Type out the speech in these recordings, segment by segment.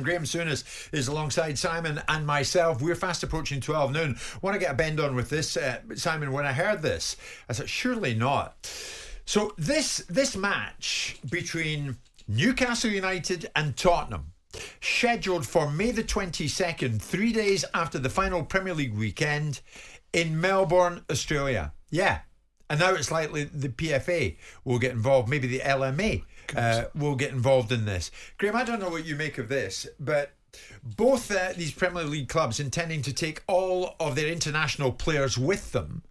Graeme Souness is alongside Simon and myself. We're fast approaching 12 noon. Want to get a bend on with this, Simon. When I heard this, I said, surely not. So this match between Newcastle United and Tottenham, scheduled for May the 22nd, 3 days after the final Premier League weekend in Melbourne, Australia. Yeah. And now it's likely the PFA will get involved. Maybe the LMA will get involved in this. Graeme, I don't know what you make of this, but both these Premier League clubs intending to take all of their international players with them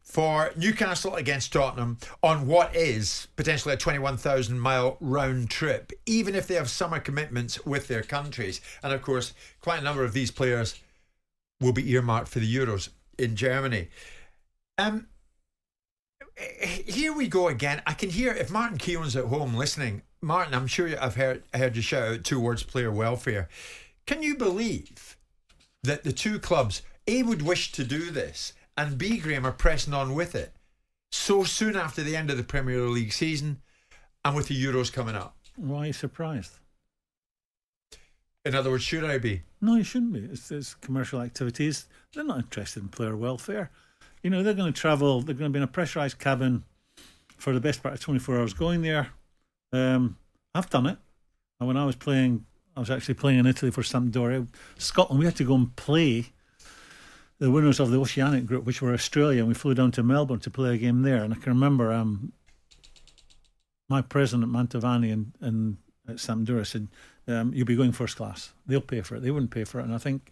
for Newcastle against Tottenham on what is potentially a 21,000-mile round trip, even if they have summer commitments with their countries. And of course, quite a number of these players will be earmarked for the Euros in Germany. Here we go again. I can hear, if Martin Keown's at home listening, Martin, I'm sure I've heard you shout out towards player welfare. Can you believe that the two clubs, A, would wish to do this, and B, Graeme, are pressing on with it so soon after the end of the Premier League season and with the Euros coming up? Why are you surprised? In other words, should I be? No, you shouldn't be. It's commercial activities. They're not interested in player welfare. You know, they're going to travel, they're going to be in a pressurised cabin for the best part of 24 hours going there. I've done it. And when I was actually playing in Italy for Sampdoria. Scotland, we had to go and play the winners of the Oceanic group, which were Australia, and we flew down to Melbourne to play a game there. And I can remember my president, Mantovani, and at Sampdoria said, you'll be going first class. They'll pay for it. They wouldn't pay for it. And I think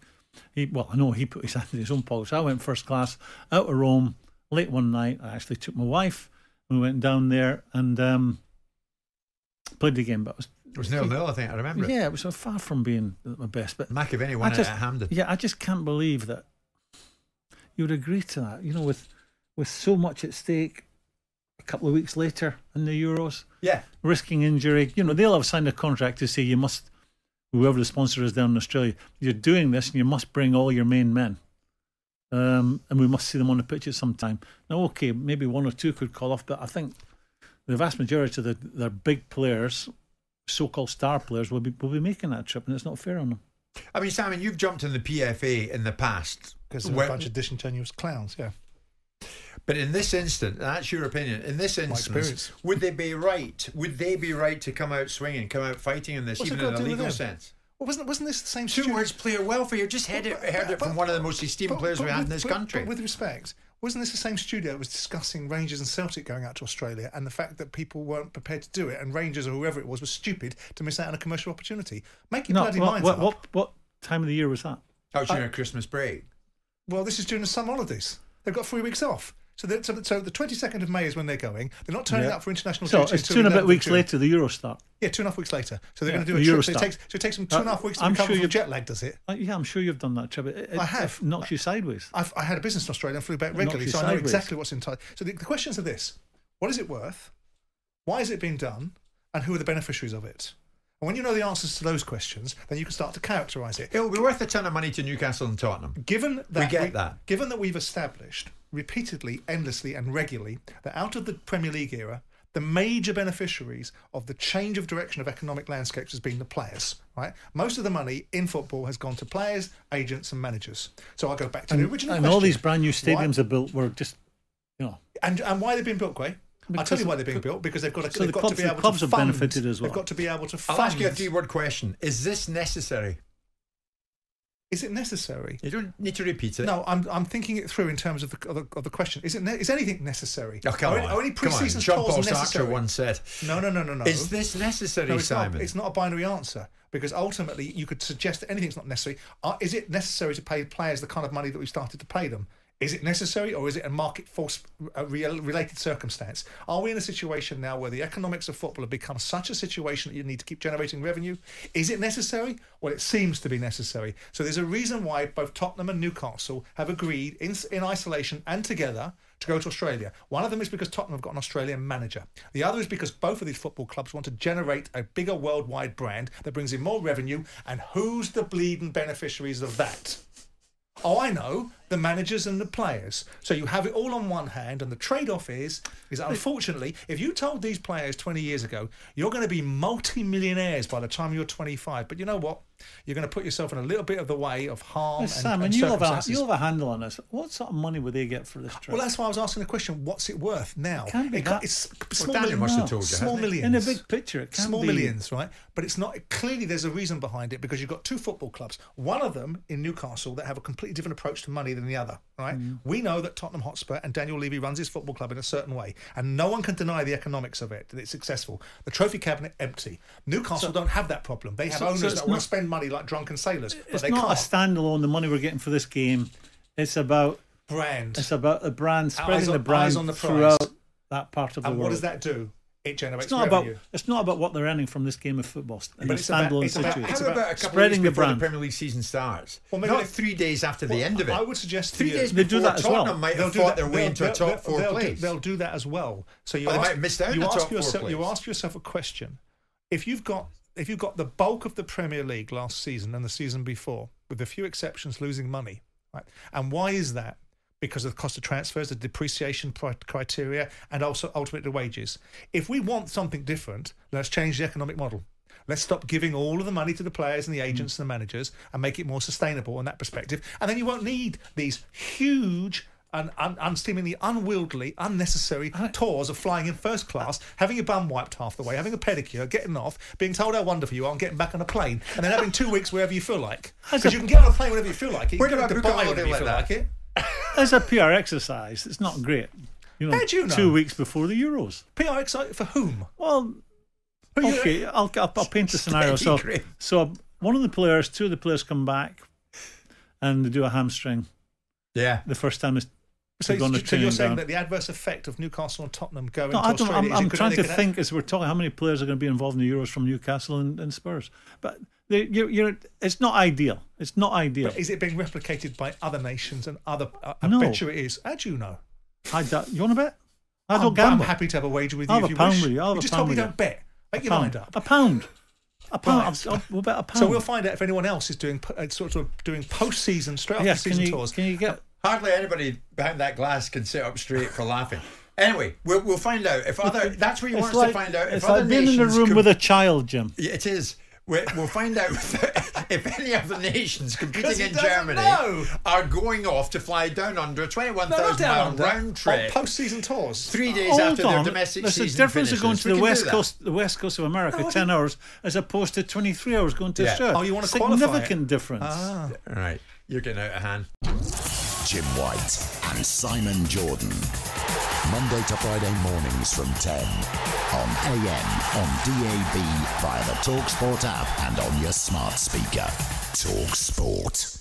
he put his hand in his own pocket. So I went first class out of Rome late one night. I actually took my wife. We went down there and played the game. But it was 0-0, I think. I remember it. Yeah, it was so far from being my best. But McAvenny won it at Hampden. Yeah, I just can't believe that you would agree to that. You know, with so much at stake. A couple of weeks later in the Euros, risking injury. You know, they'll have signed a contract to say you must, whoever the sponsor is down in Australia, you're doing this and you must bring all your main men, and we must see them on the pitch at some time. Now, okay, maybe one or two could call off, but I think the vast majority of their big players, so-called star players, will be making that trip, and it's not fair on them. I mean, Simon, you've jumped in the PFA in the past because of a bunch of disingenuous clowns, yeah. But in this instance, that's your opinion. In this instance, would they be right? Would they be right to come out swinging, come out fighting in this, even in a legal sense? Well, wasn't this the same? Two words: player welfare. You just heard it from one of the most esteemed players we had in this country. But with respect, wasn't this the same studio that was discussing Rangers and Celtic going out to Australia, and the fact that people weren't prepared to do it, and Rangers or whoever it was stupid to miss out on a commercial opportunity? Make your bloody minds up. What time of the year was that? Oh, during a Christmas break. Well, this is during the summer holidays. They've got 3 weeks off. So the 22nd of May is when they're going. They're not turning up for international duty. So it's 2.5 weeks later the Euro start. Yeah, 2.5 weeks later. So they're going to do a trip. So it takes them 2.5 weeks to recover from jet lag, does it? Yeah, I'm sure you've done that trip. I have. It knocks you sideways. I had a business in Australia and flew back regularly, so I know exactly what's inside. So the questions are this. What is it worth? Why is it being done? And who are the beneficiaries of it? And when you know the answers to those questions, then you can start to characterise it. It will be worth a ton of money to Newcastle and Tottenham. Given that we've established repeatedly, endlessly and regularly that out of the Premier League era, the major beneficiaries of the change of direction of economic landscapes has been the players, right? Most of the money in football has gone to players, agents and managers. So I'll go back to the original question. And all these brand new stadiums are built were just, you know. And why they've been built, Graeme? I'll tell you why they're being built, because they've got to be able to fund. The clubs have benefited as well. They've got to be able to fund. I'll ask you a three-word question. Is this necessary? Is it necessary? You don't need to repeat it. No, I'm thinking it through in terms of the question. Is anything necessary? Oh, come on. Are any pre-season Jean-Paul calls necessary? Sartre once said. No. Is this necessary, no, it's Simon? Not. It's not a binary answer, because ultimately you could suggest that anything's not necessary. Is it necessary to pay players the kind of money that we've started to pay them? Is it necessary, or is it a market force related circumstance? Are we in a situation now where the economics of football have become such a situation that you need to keep generating revenue? Is it necessary? Well, it seems to be necessary. So there's a reason why both Tottenham and Newcastle have agreed in isolation and together to go to Australia. One of them is because Tottenham have got an Australian manager. The other is because both of these football clubs want to generate a bigger worldwide brand that brings in more revenue. And who's the bleeding beneficiaries of that? Oh, I know. the managers and the players. So you have it all on one hand, and the trade-off is that unfortunately, if you told these players 20 years ago, you're going to be multi-millionaires by the time you're 25, but you know what? You're going to put yourself in a little bit of the way of harm Sam, and you'll circumstances. have a handle on this. What sort of money would they get for this trip? Well, that's why I was asking the question, what's it worth now? Can't be that. It's Well, small Daniel millions. must have told you, Small hasn't he? millions. In the big picture, it can't Small be. millions, right? But it's not. Clearly, there's a reason behind it because you've got two football clubs. One of them in Newcastle that have a completely different approach to money than the other, right? We know that Tottenham Hotspur and Daniel Levy runs his football club in a certain way, and no one can deny the economics of it, that it's successful. The trophy cabinet empty. Newcastle don't have that problem. They have owners that want to spend money like drunken sailors, but It's they not can't. a standalone. The money we're getting for this game, it's about Brand. It's about the brand, spreading the eyes brand on the prize. throughout that part of the And world. what does that do? It generates It's not revenue. about. It's not about what they're earning from this game of football. In But a it's about- standalone it's about- situation. it's How about a couple spreading of the weeks before the brand. Premier League season starts? Well, maybe Not they- 3 days after the end of it. I would suggest to 3 you- days They before do that as well. Tottenham might They'll have do fought that. their way into a top four place. They'll do that as well. So you Or they ask, might have missed out you on the ask top four yourself, place. you ask yourself a question: if you've got the bulk of the Premier League last season and the season before, with a few exceptions, losing money, right? And why is that? Because of the cost of transfers, the depreciation criteria, and also ultimately the wages. If we want something different, let's change the economic model. Let's stop giving all of the money to the players and the agents and the managers and make it more sustainable in that perspective. And then you won't need these huge and seemingly unwieldy, unnecessary tours of flying in first class, having your bum wiped half the way, having a pedicure, getting off, being told how wonderful you are, and getting back on a plane, and then having 2 weeks wherever you feel like. Because you can get on a plane whenever you feel like it. You Where can do go I to book a Dubai holiday whenever you like feel that? like it. As a PR exercise, it's not great. How do you know? 2 weeks before the Euros. PR excited for whom? Well, okay, I'll paint the scenario. So one of the players, two of the players come back, and they do a hamstring. Yeah. The first time is. So go on the you're training saying ground. that the adverse effect of Newcastle and Tottenham going No, to Australia I'm is trying to think as we're talking how many players are going to be involved in the Euros from Newcastle and Spurs. But it's not ideal. It's not ideal. But is it being replicated by other nations and other? I No. bet you it is. How do you know? You want to bet? I don't I'm gamble. happy to have a wager with you I'll have if you a pound wish. with you. I'll have You a just pound told me with you. don't bet. Make your mind up. A pound. Right. We'll bet a pound. So we'll find out if anyone else is doing sort of doing post-season, straight after season tours. Can you get? Hardly anybody behind that glass can sit up straight for laughing. Anyway, we'll find out if other. That's what you want us to find out. If It's other like being in a nations room with a child, Jim. Yeah, it is. We'll find out if any other nations competing he in doesn't Germany know. are going off to fly down under a No, not 21,000 down mile under. round On trip post-season tours. 3 days Hold after their on. domestic There's season a difference of going finishes. to We the can west coast of America, 10 hours, as opposed to 23 hours going to Yeah. Australia. Oh, you want to qualify it? Significant difference. All right, you're getting out of hand. Jim White and Simon Jordan. Monday to Friday mornings from 10 on AM, on DAB, via the TalkSPORT app and on your smart speaker. TalkSPORT.